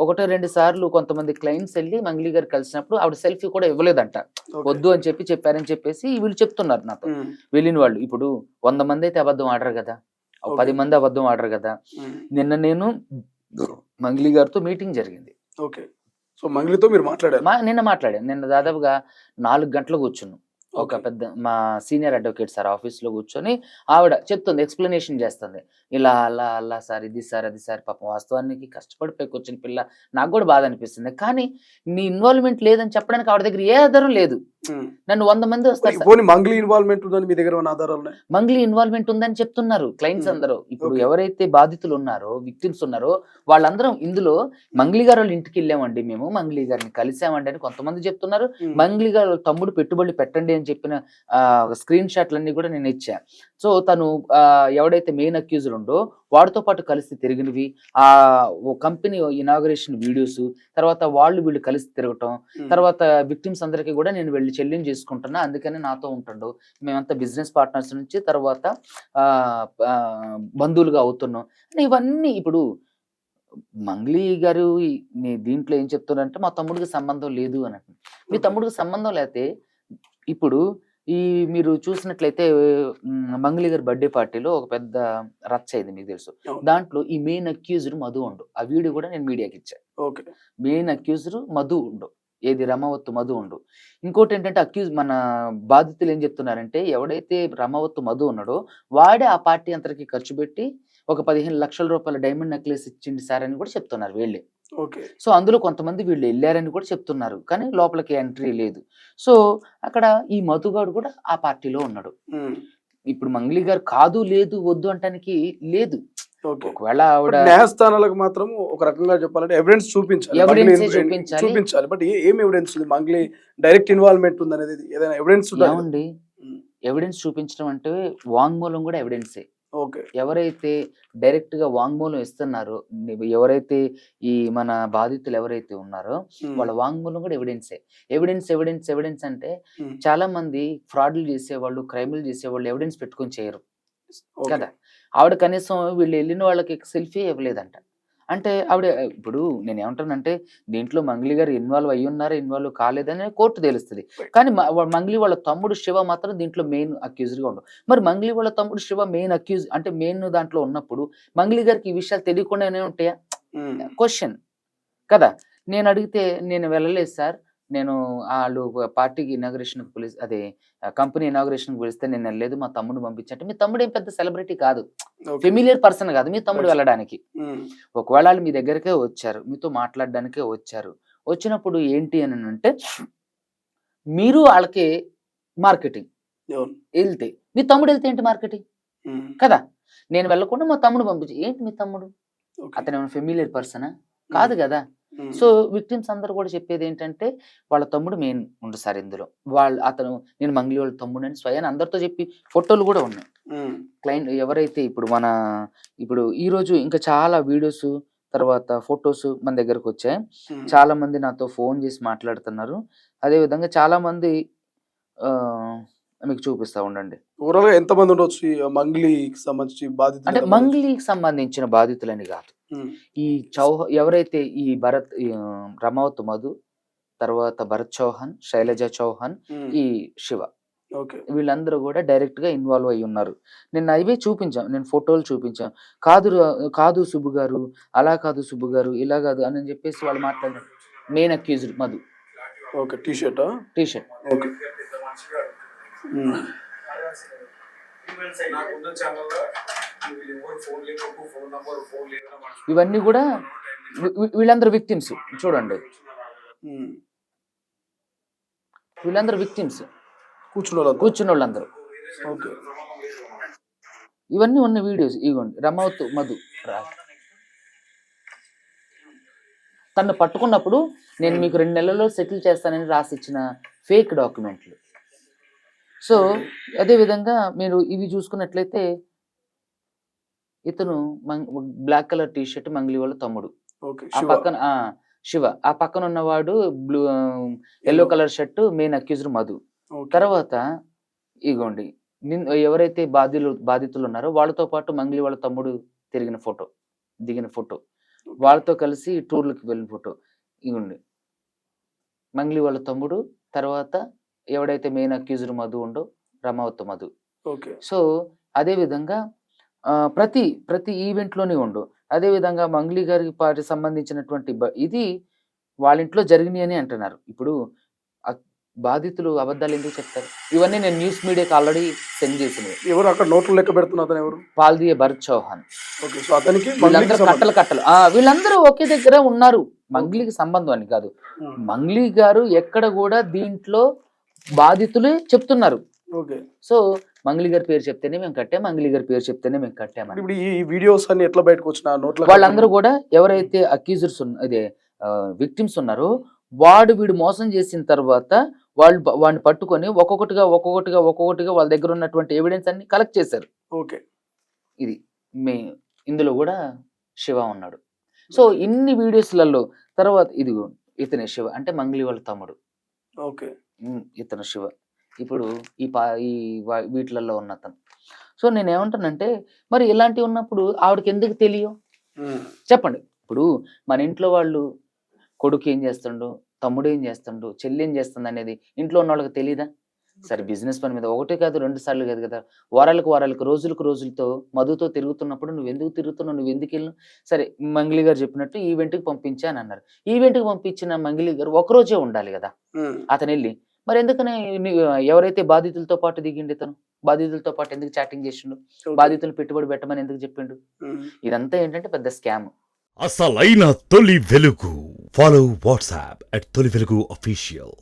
ఒకటో రెండు సార్లు కొంతమంది క్లయింట్స్ వెళ్ళి మంగ్లీ గారు కలిసినప్పుడు ఆవిడ సెల్ఫీ కూడా ఇవ్వలేదంట. వద్దు అని చెప్పారని చెప్పేసి వీళ్ళు చెప్తున్నారు నాతో. వెళ్ళిన వాళ్ళు ఇప్పుడు 100 మంది అయితే అబద్ధం ఆడరు కదా, 10 మంది అబద్ధం ఆడరు కదా. నిన్న నేను మంగ్లీ గారితో మీటింగ్ జరిగింది. సో మంగ్లీతో మీరు మాట్లాడారు? నిన్న మాట్లాడాను. నిన్న దాదాపుగా 4 గంటలు కూర్చున్నాం. ఒక పెద్ద మా సీనియర్ అడ్వకేట్ సార్ ఆఫీస్ లో కూర్చొని ఆవిడ చెప్తుంది, ఎక్స్ప్లెనేషన్ చేస్తుంది. ఇలా అలా అలా సార్, ఇది సార్, అది సార్. పాపం వాస్తవానికి కష్టపడిపోయి కూర్చుని పిల్ల, నాకు కూడా బాధ అనిపిస్తుంది. కానీ నీ ఇన్వాల్వ్మెంట్ లేదని చెప్పడానికి ఆవిడ దగ్గర ఏ ఆధారం లేదు. నన్ను 100 మంది వస్తారు, మంగ్లీ ఇన్వాల్వ్మెంట్ ఉందని మీ దగ్గర ఆధారాలు? మంగ్లీ ఇన్వాల్వ్మెంట్ ఉందని చెప్తున్నారు క్లయింట్స్ అందరూ. ఇప్పుడు ఎవరైతే బాధితులు ఉన్నారో, విక్టిమ్స్ ఉన్నారో వాళ్ళందరం ఇందులో మంగ్లీ గారు వాళ్ళ ఇంటికి వెళ్ళామండి, మేము మంగ్లీ గారిని కలిసామండి అని కొంతమంది చెప్తున్నారు. మంగ్లీ గారు తమ్ముడు పెట్టుబడులు పెట్టండి అని చెప్పిన స్క్రీన్ షాట్లన్నీ కూడా నేను ఇచ్చా. సో తను ఎవడైతే మెయిన్ అక్యూజర్ ఉండో వాడితో పాటు కలిసి తిరిగినవి, ఆ కంపెనీ ఇనాగరేషన్ వీడియోస్, తర్వాత వీళ్ళు కలిసి తిరగటం, తర్వాత విక్టిమ్స్ అందరికీ కూడా నేను వెళ్ళి చెల్లించి చేసుకుంటున్నా, అందుకని నాతో ఉంటుండు, మేమంతా బిజినెస్ పార్ట్నర్స్ నుంచి తర్వాత బంధువులుగా అవుతున్నాం. ఇవన్నీ ఇప్పుడు మంగ్లీ గారు దీంట్లో ఏం చెప్తున్నారంటే మా తమ్ముడికి సంబంధం లేదు అని. మీ తమ్ముడికి సంబంధం లేకపోతే ఇప్పుడు మీరు చూసినట్లయితే మంగ్లీ గారి బర్త్డే పార్టీలో ఒక పెద్ద రచ్చ అయింది, మీకు తెలుసు. దాంట్లో ఈ మెయిన్ అక్యూజర్ మధు ఉండు, ఆ వీడియో కూడా నేను మీడియాకి ఇచ్చాను. మెయిన్ అక్యూజర్ మధు ఉండు, ఏది రమావత్తు మధు ఉండు. ఇంకోటి ఏంటంటే మన బాధితులు ఏం చెప్తున్నారంటే ఎవడైతే రమావత్తు మధు ఉన్నాడో వాడే ఆ పార్టీ అంతరికి ఖర్చు పెట్టి ఒక 15 లక్షల రూపాయల డైమండ్ నెక్లెస్ ఇచ్చింది సార్ అని కూడా చెప్తున్నారు వీళ్ళే. సో అందులో కొంతమంది వీళ్ళు వెళ్ళారని కూడా చెప్తున్నారు, కానీ లోపలికి ఎంట్రీ లేదు. సో అక్కడ ఈ మధుగాడు కూడా ఆ పార్టీలో ఉన్నాడు. ఇప్పుడు మంగ్లీ గారు కాదు లేదు వద్దు అంటానికి లేదు. ఒకవేళ ఆవిడ న్యాయస్థానాలకు మాత్రం ఒక రకంగా చెప్పాలంటే ఎవిడెన్స్ చూపించాలి. బట్ ఏం ఎవిడెన్స్ ఉంది మంగ్లీ డైరెక్ట్ ఇన్వాల్వ్మెంట్ ఉంది అనేది? ఏదైనా ఎవిడెన్స్ ఉందండి? ఎవిడెన్స్ చూపించడం అంటే వాంగ్మూలం కూడా ఎవిడెన్సే. ఎవరైతే డైరెక్ట్ గా వాంగ్మూలం ఇస్తున్నారో, ఎవరైతే ఈ మన బాధితులు ఎవరైతే ఉన్నారో వాళ్ళ వాంగ్మూలం కూడా ఎవిడెన్సే. ఎవిడెన్స్ అంటే చాలా మంది ఫ్రాడ్లు చేసేవాళ్ళు, క్రైమ్లు చేసేవాళ్ళు ఎవిడెన్స్ పెట్టుకొని చేయరు కదా. ఆవిడ కనీసం వీళ్ళు వెళ్ళిన వాళ్ళకి సెల్ఫీ ఇవ్వలేదంట. అంటే ఆవిడ ఇప్పుడు నేను ఏమంటానంటే దీంట్లో మంగ్లీ గారు ఇన్వాల్వ్ అయ్యి ఉన్నారా, ఇన్వాల్వ్ కాలేదని కోర్టు తెలుస్తుంది. కానీ మంగ్లీ వాళ్ళ తమ్ముడు శివ మాత్రం దీంట్లో మెయిన్ అక్యూజ్గా ఉండవు. మరి మంగ్లీ వాళ్ళ తమ్ముడు శివ మెయిన్ అక్యూజ్ అంటే మెయిన్ దాంట్లో ఉన్నప్పుడు మంగ్లీ గారికి ఈ విషయాలు తెలియకుండానే ఉంటాయా? క్వశ్చన్ కదా. నేను అడిగితే నేను వెళ్ళలేదు సార్, నేను వాళ్ళు పార్టీకి ఇనాగ్రేషన్ అదే కంపెనీ ఇనాగ్రేషన్ పిలిస్తే నేను వెళ్ళలేదు, మా తమ్ముడు పంపించంటే మీ తమ్ముడు ఏం పెద్ద సెలబ్రిటీ కాదు, ఫెమిలియర్ పర్సన్ కాదు మీ తమ్ముడు వెళ్ళడానికి. ఒకవేళ వాళ్ళు మీ దగ్గరకే వచ్చారు, మీతో మాట్లాడడానికే వచ్చారు, వచ్చినప్పుడు ఏంటి అని అంటే మీరు వాళ్ళకి మార్కెటింగ్ వెళ్తే, మీ తమ్ముడు వెళ్తే ఏంటి మార్కెటింగ్ కదా. నేను వెళ్ళకుండా మా తమ్ముడు పంపించి ఏంటి మీ తమ్ముడు అతను ఏమైనా ఫెమిలియర్ పర్సనా? కాదు కదా. సో విక్టిమ్స్ అందరూ కూడా చెప్పేది ఏంటంటే వాళ్ళ తమ్ముడు మెయిన్ ఉండు సార్ ఇందులో, అతను నేను మంగ్లీ వాళ్ళ తమ్ముడు అని స్వయాన్ని అందరితో చెప్పి ఫోటోలు కూడా ఉన్నాయి. క్లయింట్ ఎవరైతే ఇప్పుడు ఈ రోజు ఇంకా చాలా వీడియోస్ తర్వాత ఫొటోస్ మన దగ్గరకు వచ్చాయి. చాలా మంది నాతో ఫోన్ చేసి మాట్లాడుతున్నారు. అదే విధంగా చాలా మంది మీకు చూపిస్తా ఉండండి. ఓవరాల్ గా ఎంత మంది ఉండొచ్చు మంగ్లీకి సంబంధించి బాధితులు? అంటే మంగ్లీకి సంబంధించిన బాధితులని కాదు, ఈ ఎవరైతే ఈ రమావత్ మధు, తర్వాత భరత్ చౌహాన్, శైలజ చౌహాన్, ఈ శివ, వీళ్ళందరూ కూడా డైరెక్ట్ గా ఇన్వాల్వ్ అయి ఉన్నారు. నిన్న అవే చూపించాం, నేను ఫోటోలు చూపించాం. కాదు సుబ్బు గారు, అలా కాదు సుబ్బు గారు, ఇలా కాదు అని చెప్పేసి వాళ్ళు మాట్లాడారు. Main accused Madhu. టీ-షర్ట్ ఇవన్నీ కూడా వీళ్ళందరూ విక్టిమ్స్. చూడండి వీళ్ళందరూ విక్టిమ్స్, కూర్చున్న వాళ్ళందరూ. ఇవన్నీ ఉన్న వీడియోస్ ఇవ్వండి. రమావత్ మధు తను పట్టుకున్నప్పుడు నేను మీకు 2 నెలల్లో సెటిల్ చేస్తానని రాసి ఇచ్చిన ఫేక్ డాక్యుమెంట్లు. సో అదే విధంగా మీరు ఇవి చూసుకున్నట్లయితే ఇతను black colour T shirt Mangli వాళ్ళ తమ్ముడు, ఆ పక్కన శివ, ఆ పక్కన ఉన్నవాడు yellow colour shirt main accused Madhu. తర్వాత ఇగోండి ఎవరైతే బాధితులు ఉన్నారో వాళ్ళతో పాటు మంగ్లీ వాళ్ళ తమ్ముడు దిగిన ఫోటో. వాళ్ళతో కలిసి టూర్లకు వెళ్ళిన ఫోటో ఇవ్వండి. మంగ్లీ వాళ్ళ తమ్ముడు, తర్వాత ఎవడైతే మెయిన్ అక్యూజ్డ్ మధు ఉండో రమావత్ మధు. ఓకే. సో అదే విధంగా ప్రతి ఈవెంట్లోనే ఉండు. అదే విధంగా మంగ్లీ గారికి సంబంధించినటువంటి ఇది వాళ్ళ ఇంట్లో జరిగినాయి అని అంటున్నారు. ఇప్పుడు బాధితులు అబద్ధాలు ఎందుకు చెప్తారు? ఇవన్నీ నేను న్యూస్ మీడియాకి ఆల్రెడీ సెండ్ చేసినవి. ఎవరు అక్కడ నోట్లు లెక్క పెడుతున్న అతను ఎవరు? పాల్దియే భరత్ చౌహాన్. ఓకే. సో అతనికి వీళ్ళందరూ కట్టలు వీళ్ళందరూ ఒకే దగ్గర ఉన్నారు. మంగ్లీకి సంబంధం అని కాదు. మంగ్లీ గారు ఎక్కడ కూడా దీంట్లో బాధితులే చెప్తున్నారు. ఓకే. సో మంగ్లీ గారి పేరు చెప్తేనే మేము కట్టాం, మంగ్లీ గారి పేరు చెప్తేనే మేము కట్టామని. ఇప్పుడు ఈ వీడియోస్ అన్ని ఎట్లా బయటకు వచ్చిన నోట్ల వాళ్ళందరూ కూడా ఎవరైతే అక్యూజర్స్ అదే విక్టిమ్స్ ఉన్నారో వీడు మోసం చేసిన తర్వాత వాడిని పట్టుకొని ఒక్కొక్కటిగా వాళ్ళ దగ్గర ఉన్నటువంటి ఎవిడెన్స్ అన్ని కలెక్ట్ చేశారు. ఓకే. ఇది ఇందులో కూడా శివ ఉన్నాడు. సో ఇన్ని వీడియోస్లలో తర్వాత ఇదిగో ఇతనే శివ అంటే మంగ్లీ వాళ్ళ తమ్ముడు. ఓకే. ఇతను శివ ఇప్పుడు వీటిలలో ఉన్న అతను. సో నేనేమంటానంటే మరి ఇలాంటివి ఉన్నప్పుడు ఆవిడకి ఎందుకు తెలియవు చెప్పండి. ఇప్పుడు మన ఇంట్లో వాళ్ళు కొడుకు ఏం చేస్తుండు, తమ్ముడు ఏం చేస్తుండు, చెల్లి ఏం చేస్తుంది అనేది ఇంట్లో ఉన్న వాళ్ళకి తెలియదా? సరే బిజినెస్ పని మీద ఒకటే కాదు 2 సార్లు కాదు కదా, వారాలకు రోజులతో మధుతో తిరుగుతున్నప్పుడు నువ్వు ఎందుకు తిరుగుతున్నావు, నువ్వు ఎందుకు వెళ్ళినావు? సరే మంగ్లీ గారు చెప్పినట్టు ఈవెంట్కి పంపించా అని అన్నారు. ఈవెంట్కి పంపించిన మంగ్లీ గారు ఒకరోజే ఉండాలి కదా అతను వెళ్ళి. మరి ఎందుకని ఎవరైతే బాధితులతో పాటు దిగిండి తను బాధితులతో పాటు ఎందుకు చాటింగ్ చేసిండు, బాధితులు పెట్టుబడి పెట్టమని ఎందుకు చెప్పిండు? ఇదంతా ఏంటంటే పెద్ద స్కామ్. అసలైన తొలి వెలుగు. ఫాలో వాట్సాప్ @తొలి వెలుగు అఫీషియల్.